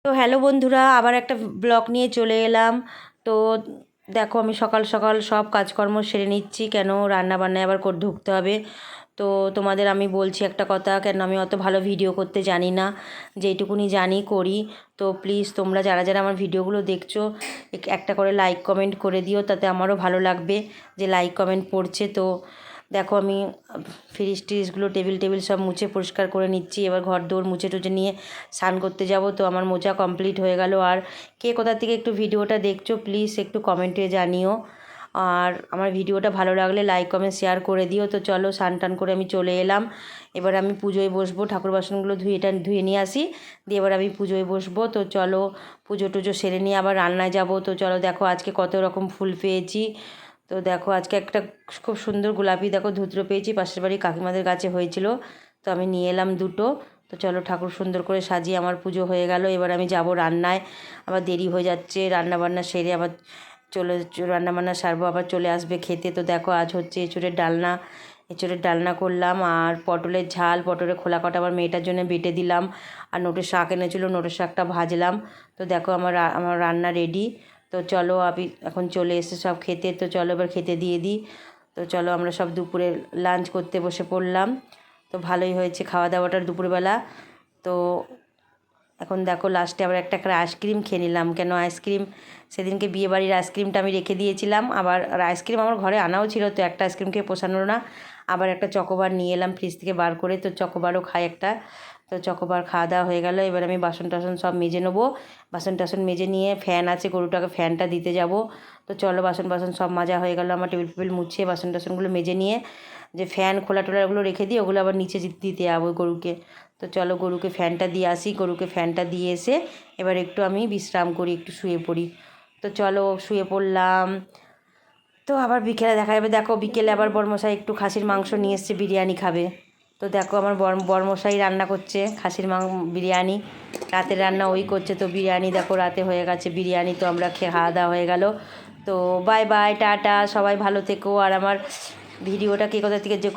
তো হ্যালো বন্ধুরা, আবার একটা ব্লগ নিয়ে চলে এলাম। তো দেখো, আমি সকাল সকাল সব কাজকর্ম সেরে নিচ্ছি, কেন রান্না বান্নায় আবার ঢুকতে হবে। তো তোমাদের আমি বলছি একটা কথা, কেন আমি অত ভালো ভিডিও করতে জানি না, যেইটুকুনি জানি করি। তো প্লিজ তোমরা যারা যারা আমার ভিডিওগুলো দেখছো একটা করে লাইক কমেন্ট করে দিও, তাতে আমারও ভালো লাগবে যে লাইক কমেন্ট পড়ছে। তো দেখো, আমি ফ্রিজ ট্রিজগুলো টেবিল সব মুছে পরিষ্কার করে নিচ্ছি। এবার ঘর দৌড় মুছে টুছে নিয়ে স্নান করতে যাব। তো আমার মোছা কমপ্লিট হয়ে গেল। আর কে কোথা থেকে একটু ভিডিওটা দেখছো প্লিজ একটু কমেন্টে জানিও। আর আমার ভিডিওটা ভালো লাগলে লাইক কমেন্ট শেয়ার করে দিও। তো চলো, স্নান টান করে আমি চলে এলাম। এবার আমি পুজোয় বসবো, ঠাকুর বাসনগুলো ধুয়ে নিয়ে আসি, দিয়ে এবার আমি পুজোয় বসবো। তো চলো, পুজো টুজো সেরে নিয়ে আবার রান্নায় যাব। তো চলো, দেখো আজকে কত রকম ফুল পেয়েছি। তো দেখো, আজকে একটা খুব সুন্দর গোলাপি দেখো ধুতরো পেয়েছি, পাশের বাড়ি কাকিমাদের গাছে হয়েছিল, তো আমি নিয়ে এলাম দুটো। তো চলো, ঠাকুর সুন্দর করে সাজিয়ে আমার পুজো হয়ে গেল। এবার আমি যাব রান্নায়, আবার দেরি হয়ে যাচ্ছে। রান্নাবান্না সেরে আবার রান্নাবান্না সারবো, আবার চলে আসবে খেতে। তো দেখো, আজ হচ্ছে এঁচোড়ের ডালনা করলাম, আর পটলের ঝাল, পটলের খোলা কটা আমার মেয়েটার জন্য বেটে দিলাম, আর নোটের শাক এনেছিলো, নোটের শাকটা ভাজলাম। তো দেখো, আমার রান্না রেডি। তো চলো, আমি এখন চলে এসে সব খেতে। তো চলো এবার খেতে দিয়ে দিই। তো চলো, আমরা সব দুপুরে লাঞ্চ করতে বসে পড়লাম। তো ভালোই হয়েছে খাওয়া দাওয়াটার দুপুরবেলা। তো এখন দেখো, লাস্টে আবার একটা আইসক্রিম খেয়ে নিলাম, কেন আইসক্রিম সেদিনকে বিয়েবাড়ির আইসক্রিমটা আমি রেখে দিয়েছিলাম। আবার আইসক্রিম আমার ঘরে আনাও ছিল, তো একটা আইসক্রিম খেয়ে পোষানো না, আবার একটা চকোবার নিয়ে এলাম ফ্রিজ থেকে বার করে। তো চকোবারও খাই একটা। তো চকোবার খাওয়া দাওয়া হয়ে গেল। এবার আমি বাসন টাসন সব মেজে নেবো। বাসন টাসন মেজে নিয়ে ফ্যান আছে, গরুটাকে ফ্যানটা দিতে যাব। তো চলো, বাসন সব মাজা হয়ে গেল আমার, টেবিল ফেবিল মুছে বাসন টাসনগুলো মেজে নিয়ে যে ফ্যান খোলা টোলাগুলো রেখে দিই, ওগুলো আবার নিচে দিতে যাবো গরুকে। তো চলো, গরুকে ফ্যানটা দিয়ে আসি। গরুকে ফ্যানটা দিয়ে এসে এবার একটু আমি বিশ্রাম করি, একটু শুয়ে পড়ি। তো চলো, শুয়ে পড়লাম। তো আবার বিকেলে দেখা যাবে। দেখো, বিকেলে আবার বড়মশাই একটু খাসির মাংস নিয়ে এসছে, বিরিয়ানি খাবে। তো দেখো, আমার বড়মশাই রান্না করছে খাসির বিরিয়ানি, রাতের রান্না ওই করছে। তো বিরিয়ানি দেখো রাতে হয়ে গেছে বিরিয়ানি। তো আমরা খাওয়া দাওয়া হয়ে গেল। তো বাই বাই, টাটা, সবাই ভালো থেকো। আর আমার ভিডিওটা কে কোথা থেকে যে